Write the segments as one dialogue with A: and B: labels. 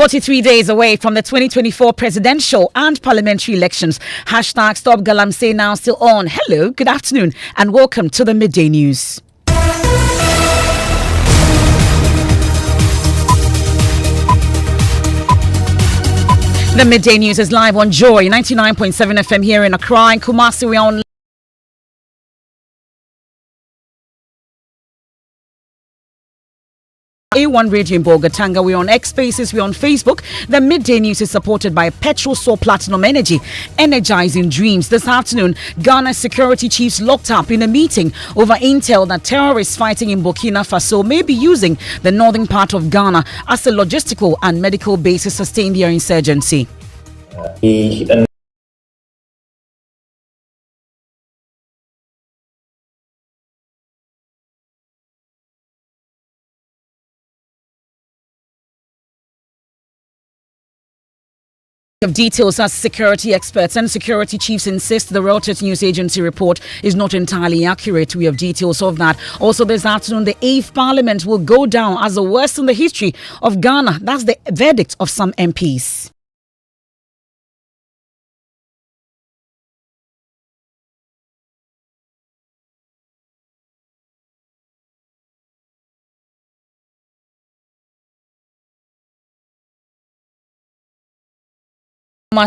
A: 43 days away from the 2024 presidential and parliamentary elections. Hashtag Stop Galamsey now still on. Hello, good afternoon, and welcome to the Midday News. The Midday News is live on Joy 99.7 FM here in Accra and Kumasi. We're on A1 Radio in Bolgatanga. We're on X Spaces, we're on Facebook. The Midday News is supported by Petrol Soul Platinum Energy, energizing dreams. This afternoon, Ghana's security chiefs locked up in a meeting over intel that terrorists fighting in Burkina Faso may be using the northern part of Ghana as a logistical and medical base to sustain their insurgency. Of details as security experts and security chiefs insist the Reuters news agency report is not entirely accurate. We have details of that. Also this afternoon, the 8th Parliament will go down as the worst in the history of Ghana. That's the verdict of some MPs.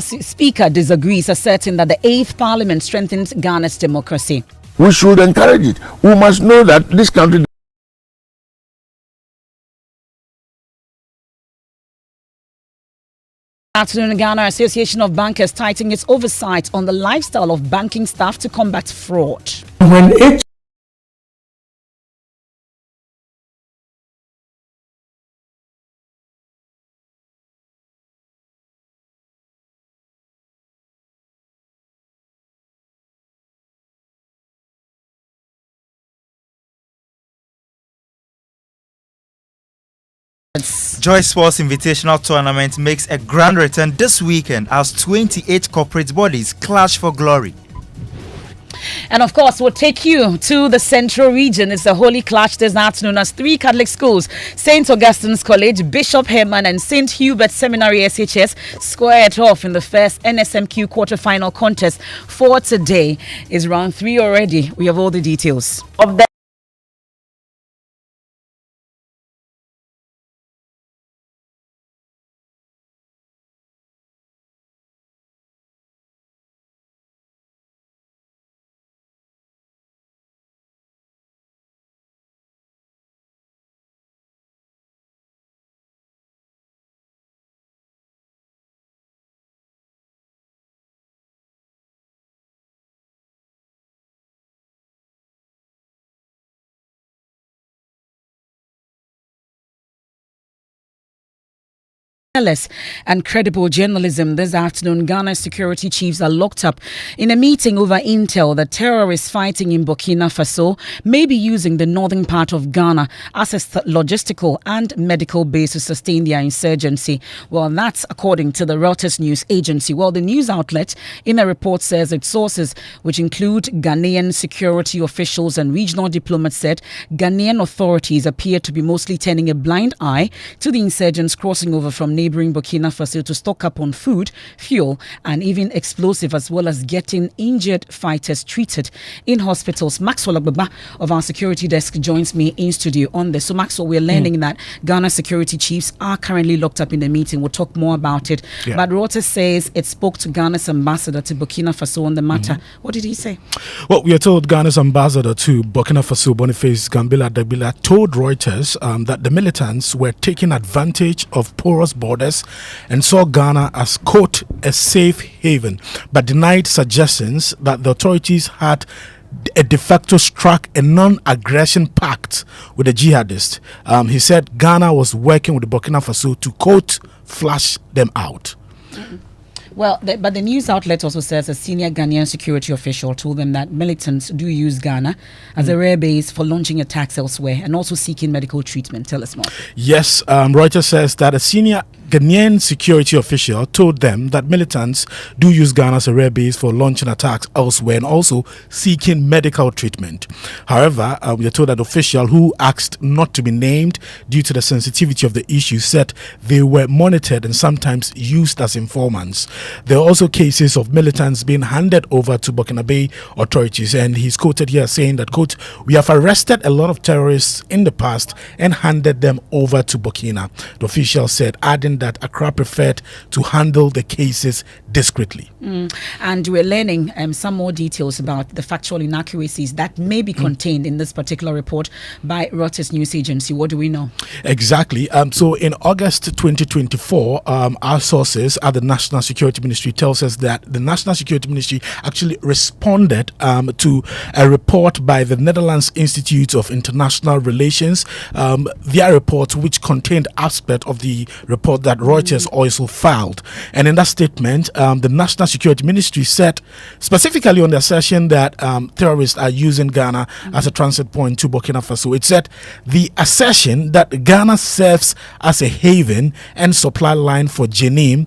A: Speaker disagrees, asserting that the 8th Parliament strengthens Ghana's democracy.
B: We should encourage it. We must know that this country.
A: Afternoon, Ghana Association of Bankers tightening its oversight on the lifestyle of banking staff to combat fraud.
B: When it
C: Joy Sports Invitational Tournament makes a grand return this weekend as 28 corporate bodies clash for glory.
A: And of course, we'll take you to the central region. It's a holy clash this afternoon as 3 Catholic schools, St. Augustine's College, Bishop Herman and St. Hubert Seminary SHS, square it off in the first NSMQ quarterfinal contest for today. Is round 3 already. We have all the details of that. And credible journalism. This afternoon, Ghana's security chiefs are locked up in a meeting over intel that terrorists fighting in Burkina Faso may be using the northern part of Ghana as a logistical and medical base to sustain their insurgency. Well, that's according to the Reuters news agency. Well, the news outlet in a report says its sources, which include Ghanaian security officials and regional diplomats, said Ghanaian authorities appear to be mostly turning a blind eye to the insurgents crossing over from neighboring Burkina Faso to stock up on food, fuel, and even explosive, as well as getting injured fighters treated in hospitals. Maxwell Agbaba of our security desk joins me in studio on this. So, Maxwell, we're learning that Ghana security chiefs are currently locked up in the meeting. We'll talk more about it. Yeah. But Reuters says it spoke to Ghana's ambassador to Burkina Faso on the matter. What did he say?
D: Well, we are told Ghana's ambassador to Burkina Faso, Boniface Gambila Dabila, told Reuters that the militants were taking advantage of porous borders and saw Ghana as, quote, a safe haven, but denied suggestions that the authorities had a de facto struck a non-aggression pact with the jihadists. He said Ghana was working with Burkina Faso to, quote, flush them out.
A: Well, but the news outlet also says a senior Ghanaian security official told them that militants do use Ghana as a rare base for launching attacks elsewhere and also seeking medical treatment. Tell us more.
D: Yes, Reuters says that a senior Ghanaian security official told them that militants do use Ghana as a rare base for launching attacks elsewhere and also seeking medical treatment. However, we are told that the official who asked not to be named due to the sensitivity of the issue said they were monitored and sometimes used as informants. There are also cases of militants being handed over to Burkinabe authorities, and he's quoted here saying that, quote, "We have arrested a lot of terrorists in the past and handed them over to Burkina," the official said, adding that Accra preferred to handle the cases discreetly.
A: And we're learning some more details about the factual inaccuracies that may be contained in this particular report by Reuters news agency. What do we know?
D: Exactly. So in August 2024, our sources at the National Security Ministry tells us that the National Security Ministry actually responded to a report by the Netherlands Institute of International Relations, their report which contained aspect of the report that Reuters also filed. And in that statement, the National Security Ministry said specifically on the assertion that terrorists are using Ghana as a transit point to Burkina Faso. It said the assertion that Ghana serves as a haven and supply line for Jenim,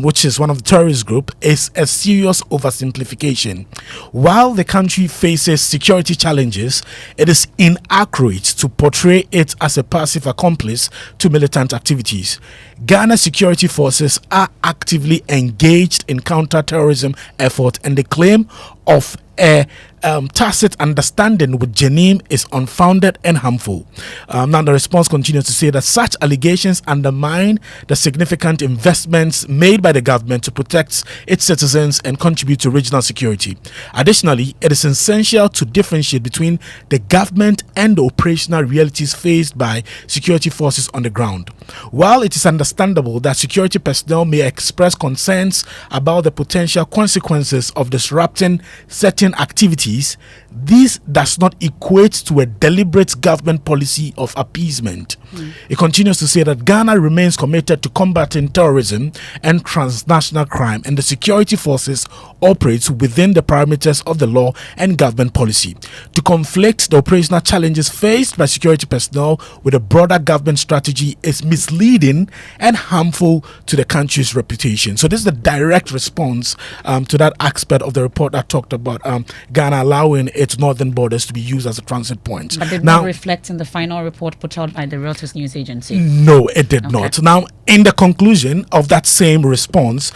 D: which is one of the terrorist group, is a serious oversimplification. While the country faces security challenges, it is inaccurate to portray it as a passive accomplice to militant activities. Ghana security forces are actively engaged in counter-terrorism effort, and the claim of a tacit understanding with Jenim is unfounded and harmful. Now the response continues to say that such allegations undermine the significant investments made by the government to protect its citizens and contribute to regional security. Additionally, it is essential to differentiate between the government and the operational realities faced by security forces on the ground. While it is understandable that security personnel may express concerns about the potential consequences of disrupting certain activities, this does not equate to a deliberate government policy of appeasement. It continues to say that Ghana remains committed to combating terrorism and transnational crime, and the security forces operate within the parameters of the law and government policy. To conflict the operational challenges faced by security personnel with a broader government strategy is misleading and harmful to the country's reputation. So this is the direct response to that aspect of the report that talked about Ghana allowing its northern borders to be used as a transit point.
A: But did not reflect in the final report put out by the Reuters news agency?
D: No, it did not. Now, in the conclusion of that same response,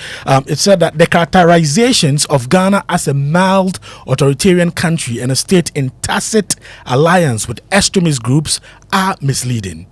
D: it said that the characterizations of Ghana as a mild authoritarian country and a state in tacit alliance with extremist groups are misleading.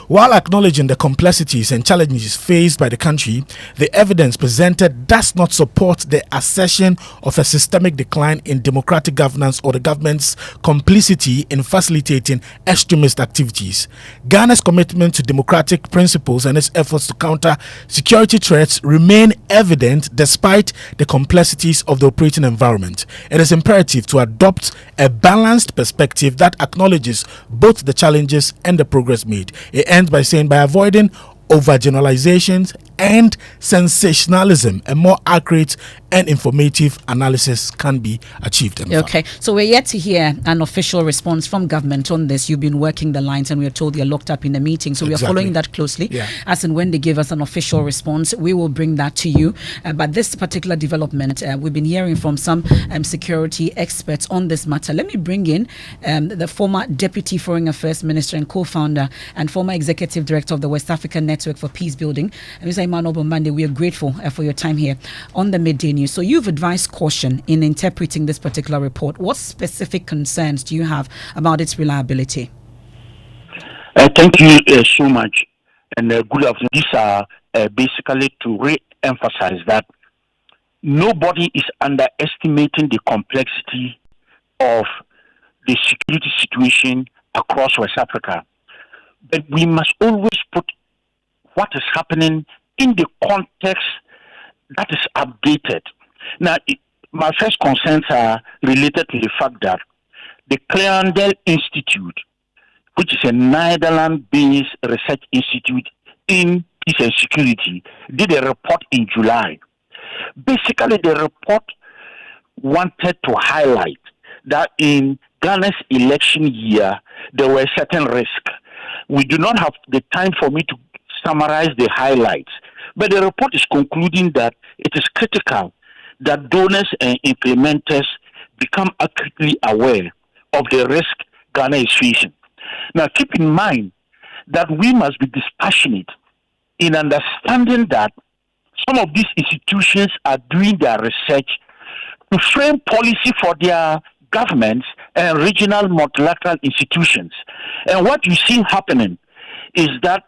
D: While acknowledging the complexities and challenges faced by the country, the evidence presented does not support the assertion of a systemic decline in democratic governance or the government's complicity in facilitating extremist activities. Ghana's commitment to democratic principles and its efforts to counter security threats remain evident despite the complexities of the operating environment. It is imperative to adopt a balanced perspective that acknowledges both the challenges and the progress made. It ends by saying, by avoiding overgeneralizations and sensationalism, a more accurate and informative analysis can be achieved.
A: Okay, so we're yet to hear an official response from government on this. You've been working the lines and we are told you're locked up in a meeting, so we are following that closely. As and when they give us an official response, we will bring that to you. But this particular development, we've been hearing from some security experts on this matter. Let me bring in the former Deputy Foreign Affairs Minister and co-founder and former Executive Director of the West African Network for Peace Building, Mr. Emmanuel Bombande. We are grateful for your time here on the Midday News. So you've advised caution in interpreting this particular report. What specific concerns do you have about its reliability?
E: Thank you so much, and good afternoon. These are basically to re-emphasize that nobody is underestimating the complexity of the security situation across West Africa. But we must always put what is happening in the context that is updated. Now, my first concerns are related to the fact that the Cleandel Institute, which is a Netherlands-based research institute in peace and security, did a report in July. Basically, the report wanted to highlight that in Ghana's election year, there were certain risks. We do not have the time for me to summarize the highlights. But the report is concluding that it is critical that donors and implementers become accurately aware of the risk Ghana is facing. Now, keep in mind that we must be dispassionate in understanding that some of these institutions are doing their research to frame policy for their governments and regional multilateral institutions. And what you see happening is that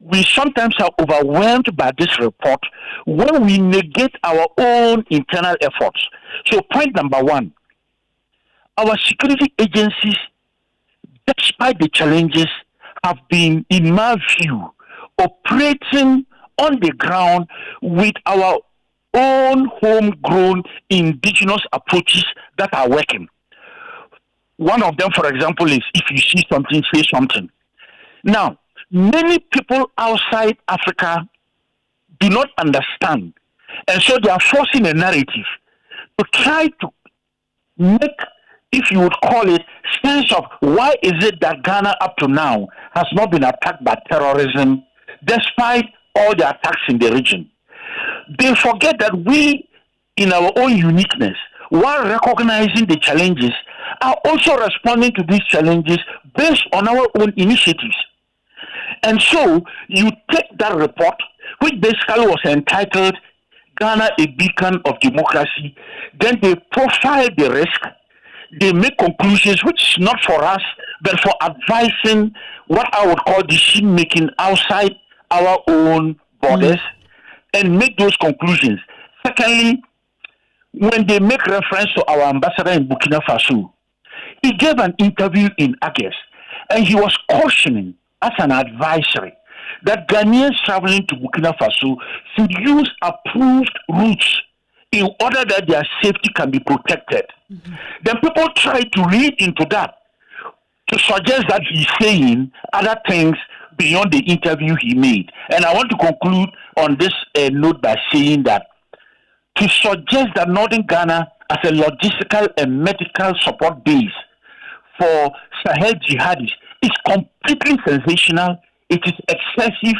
E: we sometimes are overwhelmed by this report when we negate our own internal efforts. So, point number one, our security agencies, despite the challenges, have been, in my view, operating on the ground with our own homegrown indigenous approaches that are working. One of them, for example, is if you see something, say something. Now, many people outside Africa do not understand, and so they are forcing a narrative to try to make, if you would call it, sense of why is it that Ghana up to now has not been attacked by terrorism despite all the attacks in the region. They forget that we, in our own uniqueness, while recognizing the challenges, are also responding to these challenges based on our own initiatives. And so you take that report, which basically was entitled Ghana, a Beacon of Democracy, then they profile the risk, they make conclusions, which is not for us, but for advising what I would call decision making outside our own borders, and make those conclusions. Secondly, when they make reference to our ambassador in Burkina Faso, he gave an interview in August, and he was cautioning as an advisory that Ghanaians traveling to Burkina Faso should use approved routes in order that their safety can be protected. Then people try to read into that to suggest that he's saying other things beyond the interview he made. And I want to conclude on this note by saying that to suggest that Northern Ghana as a logistical and medical support base for Sahel jihadis is completely sensational, it is excessive,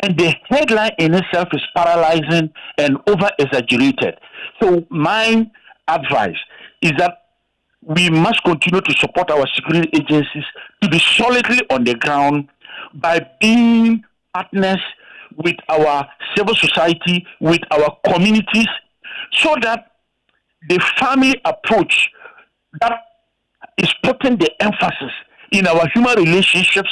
E: and the headline in itself is paralyzing and over-exaggerated. So my advice is that we must continue to support our security agencies to be solidly on the ground by being partners with our civil society, with our communities, so that the family approach that is putting the emphasis in our human relationships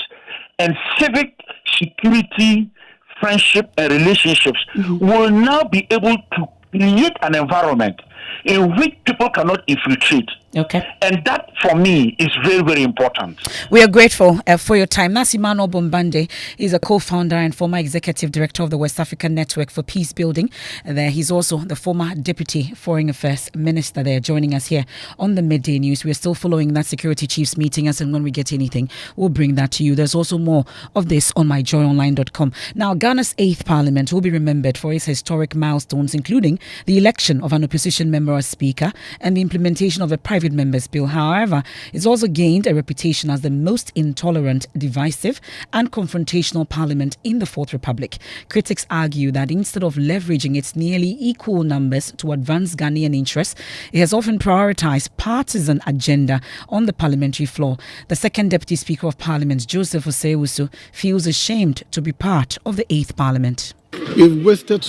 E: and civic security, friendship, and relationships will now be able to create an environment in which people cannot infiltrate.
A: Okay.
E: And that, for me, is very, very important.
A: We are grateful for your time. That's Emmanuel Bombande. He's a co-founder and former executive director of the West African Network for Peace Building. There, he's also the former deputy foreign affairs minister there, joining us here on the Midday News. We're still following that security chiefs meeting, as and when we get anything, we'll bring that to you. There's also more of this on myjoyonline.com. Now, Ghana's 8th Parliament will be remembered for its historic milestones, including the election of an opposition member as Speaker and the implementation of a private members bill. However, it's also gained a reputation as the most intolerant, divisive and confrontational parliament in the Fourth Republic. Critics argue that instead of leveraging its nearly equal numbers to advance Ghanaian interests, it has often prioritized partisan agenda on the parliamentary floor. The second Deputy Speaker of Parliament, Joseph Osei-Wusu, feels ashamed to be part of the 8th Parliament.
F: You've wasted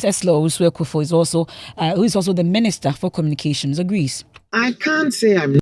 A: Tesla Osuekufo is also who is also the Minister for Communications, agrees.
F: I can't say I'm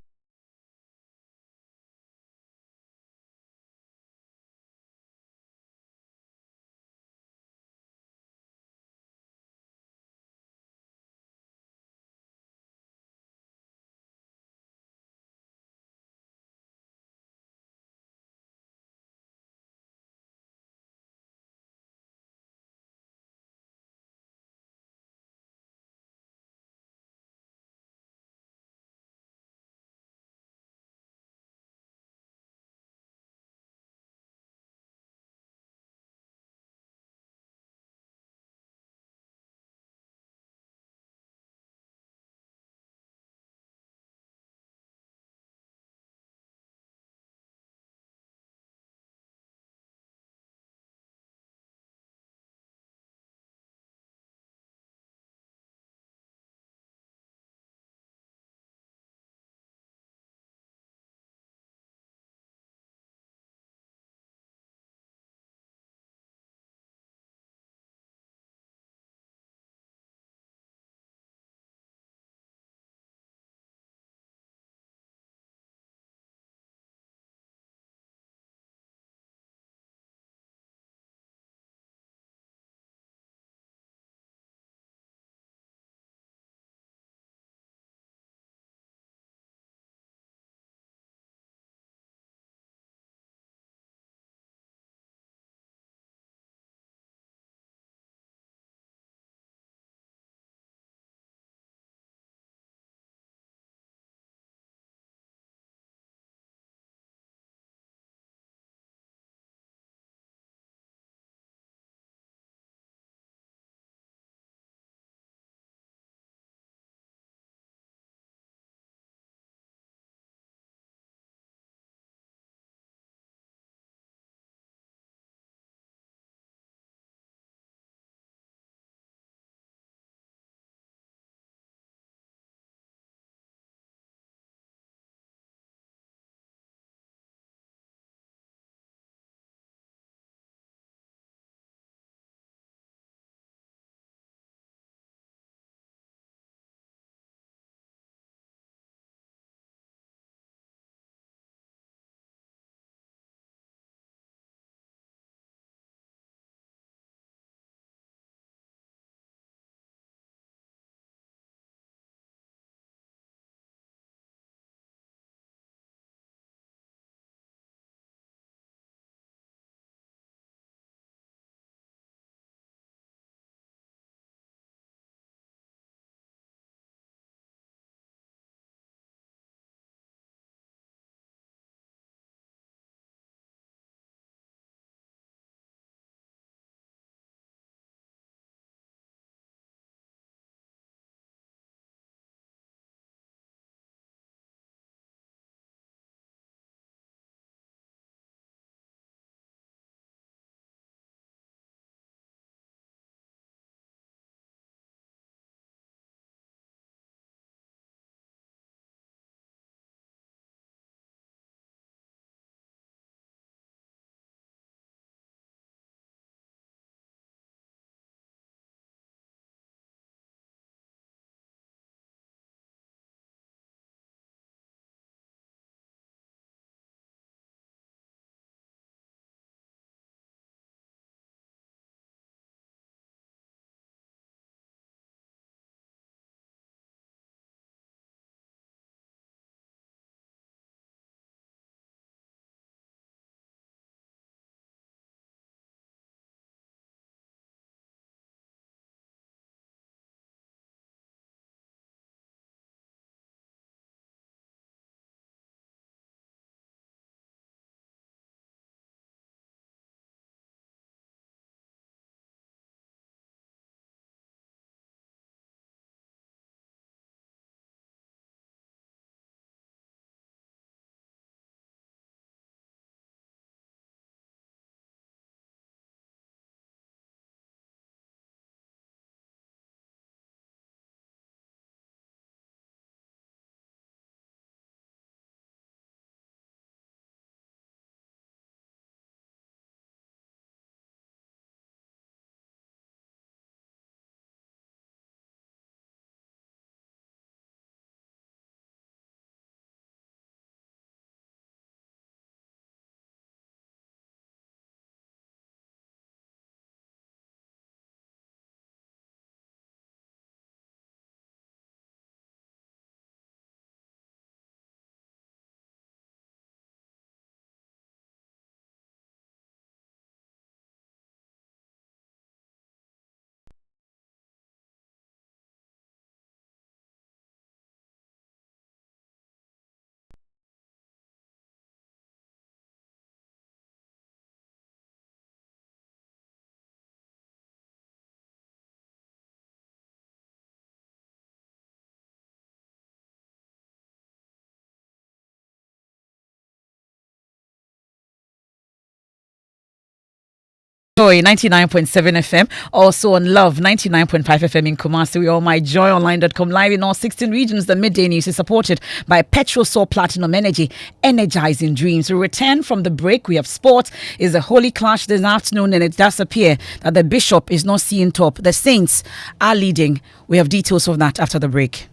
A: Joy 99.7 FM, also on Love 99.5 FM in Kumasi. We are myjoyonline.com, live in all 16 regions. The Midday News is supported by Petrosol Platinum Energy, energizing dreams. We return from the break. We have sports. It's a holy clash this afternoon, and it does appear that the bishop is not seeing top. The Saints are leading. We have details of that after the break.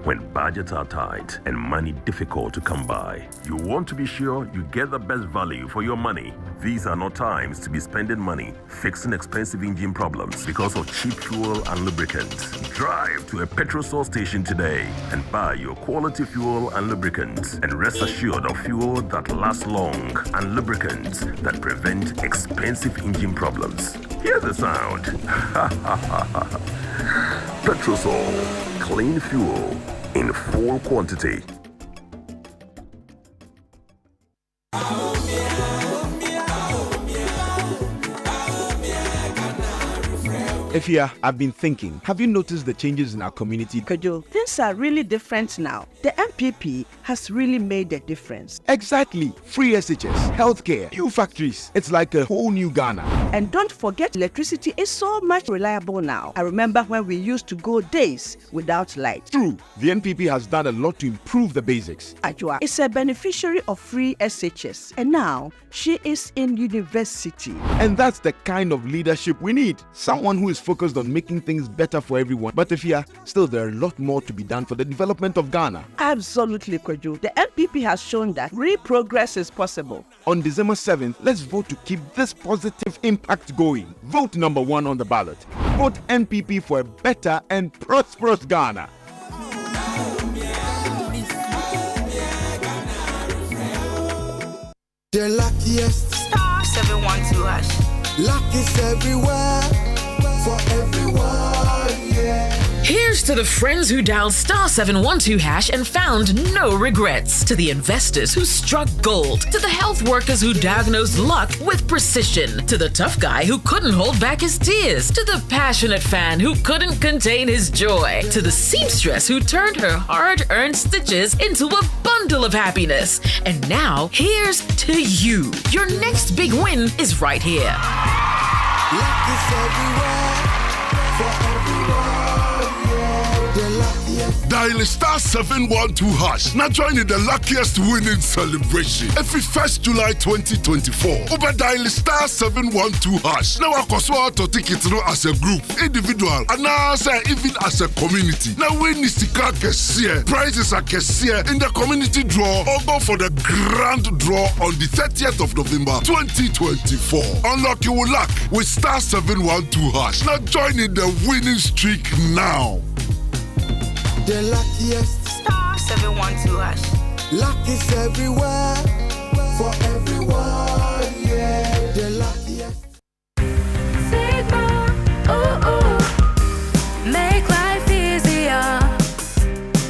F: When budgets are tight and money difficult to come by, you want to be sure you get the best value for your money. These are not times to be spending money fixing expensive engine problems because of cheap fuel and lubricants. Drive to a Petrosol station today and buy your quality fuel and lubricants, and rest assured of fuel that lasts long and lubricants that prevent expensive engine problems. Hear the sound. Petrosol, clean fuel in full quantity.
G: Efia, I've been thinking. Have you noticed the changes in our community?
H: Kojo, things are really different now. The MPP has really made a difference.
G: Exactly. Free SHS, healthcare, new factories. It's like a whole new Ghana.
H: And don't forget, electricity is so much reliable now. I remember when we used to go days without light.
G: True. The NPP has done a lot to improve the basics.
H: Ajua is a beneficiary of free SHS, and now she is in university.
G: And that's the kind of leadership we need. Someone who is focused on making things better for everyone. But Efia, still there are a lot more to be done for the development of Ghana.
H: Absolutely, Kojo. The MPP has shown that real progress is possible.
G: On December 7th, let's vote to keep this positive impact going. Vote number 1 on the ballot. Vote NPP for a better and prosperous Ghana.
I: The luckiest
J: star 712 hash.
I: Luck is everywhere for everyone, yeah.
K: Here's to the friends who dialed star 712 hash and found no regrets. To the investors who struck gold. To the health workers who diagnosed luck with precision. To the tough guy who couldn't hold back his tears. To the passionate fan who couldn't contain his joy. To the seamstress who turned her hard-earned stitches into a bundle of happiness. And now, here's to you. Your next big win is right here.
I: Luck is everywhere for everyone.
L: Dial star 712 hash. Now join in the luckiest winning celebration. Every 1st July 2024. Over dial star 712 hash. Now I can to tickets as a group, individual, and now even as a community. Now win is the car cashier. Prizes are cashier in the community draw or go for the grand draw on the 30th of November 2024. Unlock your luck with star 712 hash. Now join in the winning streak now.
I: The luckiest
J: star 712 hash.
I: Luck is everywhere for everyone, yeah. The luckiest.
M: Sigma, ooh, make life easier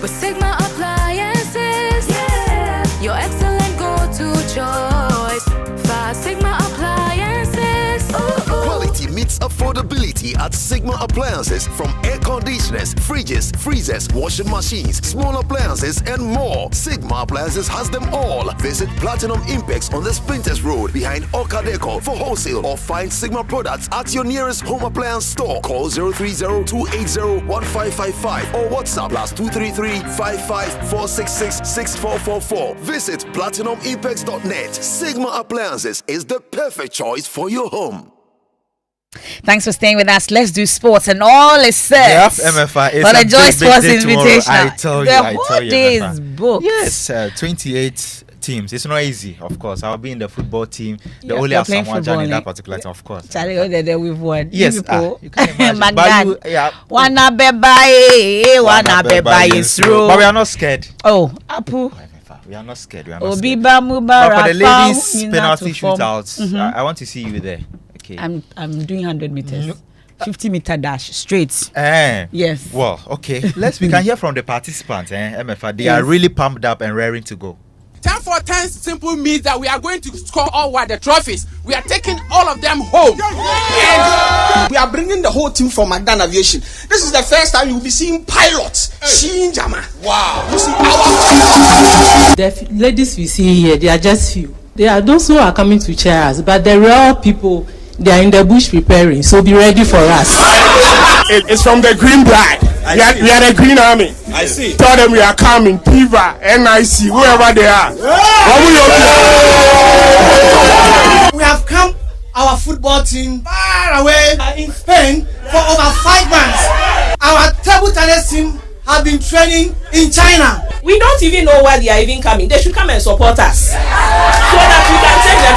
M: with Sigma appliances. Yeah, your excellent go-to choice. 5 Sigma appliances.
N: Quality meets affordability at Sigma Appliances. From air conditioners, fridges, freezers, washing machines, small appliances, and more. Sigma Appliances has them all. Visit Platinum Impex on the Sprinters Road behind Okadeco for wholesale, or find Sigma products at your nearest home appliance store. Call 030-280-1555 or WhatsApp +233 55466 6444. Visit PlatinumImpex.net. Sigma Appliances is the perfect choice for your home.
A: Thanks for staying with us. Let's do sports, and all is set.
C: Yep, Emefa.
A: For the Joy Sports Invitation.
C: I tell you,
A: the whole day is booked.
C: Yes, 28 teams. It's not easy, of course. I'll be in the football team. They only
A: you're
C: have
A: playing
C: someone
A: football,
C: in that particular team, of course.
A: Charlie, we've won.
C: Yes, you can imagine.
A: Wanna be through.
C: But we are not scared.
A: Oh, Apu.
C: We are not scared. We are not
A: scared.
C: But for the ladies' penalty shootouts, I want to see you there. Okay.
A: I'm doing 100 meters. 50-meter dash straight. Yes.
C: Well, okay. We can hear from the participants, Emefa. They are really pumped up and raring to go.
O: 10 for 10 simple means that we are going to score all the trophies. We are taking all of them home.
P: And we are bringing the whole team from Magdan Aviation. This is the first time you will be seeing pilots. Shinjama. Wow. You see
Q: the ladies we see here, they are just few. They are those who are coming to cheer us, but the real people, they are in the bush preparing. So be ready for us.
R: It's from the Green Bride. We are the Green Army.
S: I see.
R: Tell them we are coming. PIVA, NIC, whoever they are.
P: We have come, our football team, far away in Spain for over 5 months. Our table tennis team have been training in China.
Q: We don't even know why they are even coming. They should come and support us so that we can take the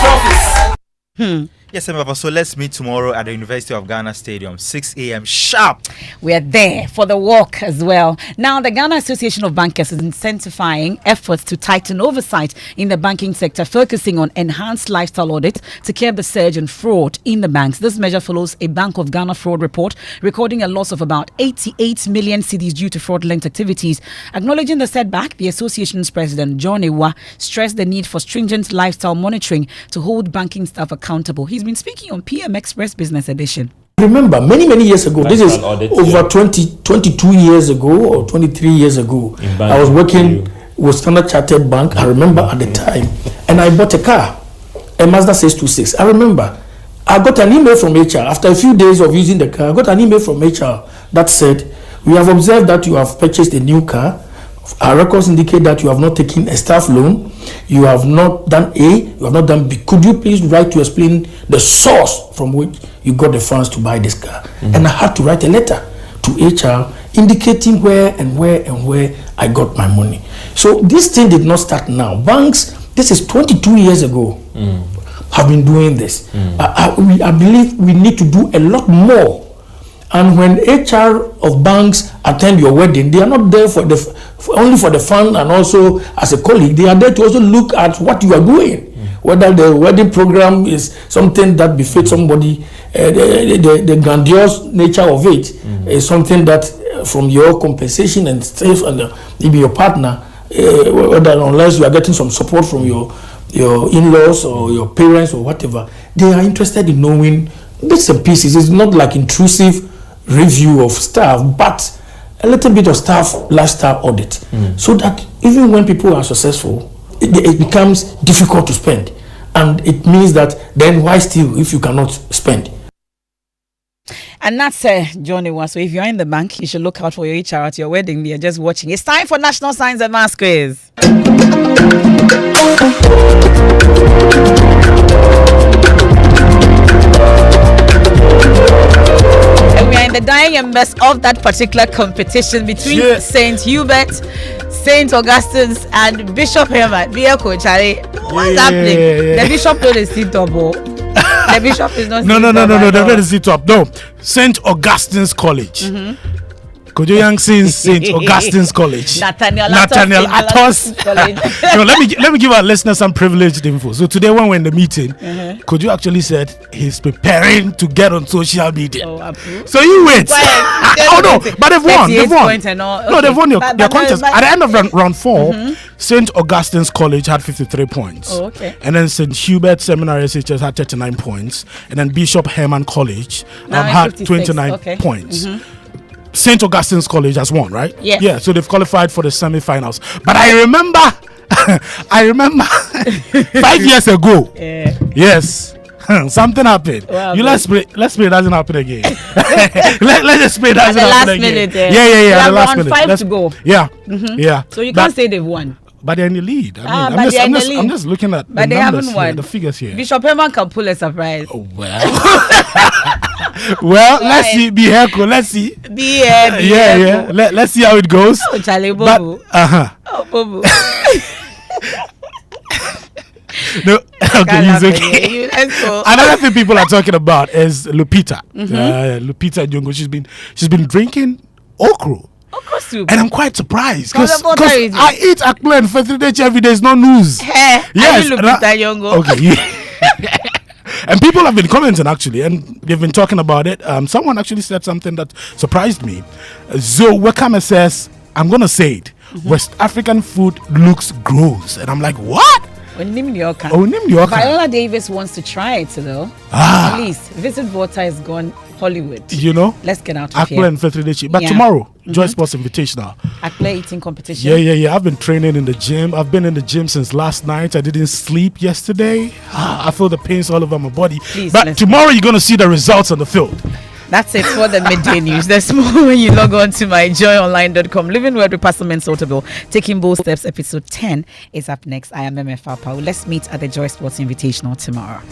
Q: trophies.
C: Yes, Emefa, so let's meet tomorrow at the University of Ghana Stadium, 6 a.m. sharp.
A: We are there for the walk as well. Now, the Ghana Association of Bankers is intensifying efforts to tighten oversight in the banking sector, focusing on enhanced lifestyle audit to curb the surge in fraud in the banks. This measure follows a Bank of Ghana fraud report, recording a loss of about 88 million cedis due to fraudulent activities. Acknowledging the setback, the association's president, John Ewa, stressed the need for stringent lifestyle monitoring to hold banking staff accountable. He's been speaking on PM Express Business Edition.
T: Remember, many years ago, this is over 22 years ago or 23 years ago, I was working with Standard Chartered Bank, I remember at the time, and I bought a car, a Mazda 626. I remember, I got an email from HR, after a few days of using the car, I got an email from HR that said, we have observed that you have purchased a new car. Our records indicate that you have not taken a staff loan, you have not done A, you have not done B. Could you please write to explain the source from which you got the funds to buy this car? And I had to write a letter to HR indicating where I got my money. So this thing did not start now. Banks, this is 22 years ago, have been doing this. I believe we need to do a lot more. And when HR of banks attend your wedding, they are not there only for the fun and also as a colleague. They are there to also look at what you are doing. Whether the wedding program is something that befits somebody, the grandiose nature of it is something that from your compensation and stuff and maybe your partner, unless you are getting some support from your in-laws or your parents or whatever, they are interested in knowing bits and pieces. It's not like intrusive review of staff, but a little bit of staff lifestyle audit, so that even when people are successful, it becomes difficult to spend, and it means that then why still if you cannot spend?
A: And that's Johnny Wa. So if you're in the bank, you should look out for your HR at your wedding. You're just watching. It's time for National Science and Maths Quiz. We are in the dying embers of that particular competition between St. Hubert, St. Augustine's, and Bishop Herman. What's happening? The Bishop don't sit double. The Bishop is not.
D: No. They're not sit up. No, St. Augustine's College. Kojo Young since St. Augustine's College.
A: Nathaniel
D: Atos. No, let me give our listeners some privileged info. So today when we're in the meeting, Kojo actually said he's preparing to get on social media. So you wait. No, but they've won. They've won. No, they've won their contest. At the end of round 4, St. Augustine's College had 53 points. And then St. Hubert Seminary SHS had 39 points. And then Bishop Herman College had 29 points. St. Augustine's College has won, right?
A: Yes.
D: Yeah, so they've qualified for the semi-finals. But I remember 5 years ago. Yes. Something happened. Well, let's pray it doesn't happen again. let's just pray it doesn't happen again. Yeah.
A: The last minute. 5 to go.
D: Yeah.
A: So you can't say they've won.
D: But they're in the lead. I'm just looking at
A: but
D: the numbers
A: haven't won.
D: Here, the figures here.
A: Bishop Herman can pull a surprise.
D: Oh, well. Let's see. Be careful. Let's see.
A: Be careful.
D: Let's see how it goes.
A: Oh, Charlie Bobo. Oh, Bobo.
D: No, okay, he's okay. Another thing people are talking about is Lupita. Lupita Jongo. She's been drinking okra.
A: Soup.
D: And I'm quite surprised because I eat akple and fetridech every day. It's not news.
A: Yes, Lupita Jongo.
D: Okay. And people have been commenting actually, and they've been talking about it. Someone actually said something that surprised me. Zoe Wekame says, I'm gonna say it. West African food looks gross. And I'm like, what?
A: Viola Davis wants to try it though. At least Visit Volta is gone Hollywood.
D: You know?
A: Let's get out of here.
D: But tomorrow, Joy Sports Invitational.
A: Akple eating competition.
D: Yeah. I've been training in the gym. I've been in the gym since last night. I didn't sleep yesterday. I feel the pains all over my body. But tomorrow you're going to see the results on the field.
A: That's it for the midday news. There's more when you log on to myjoyonline.com. Living Word with Pastor Mensotable. Taking Bold Steps, episode 10 is up next. I am Emefa Apawu. Let's meet at the Joy Sports Invitational tomorrow.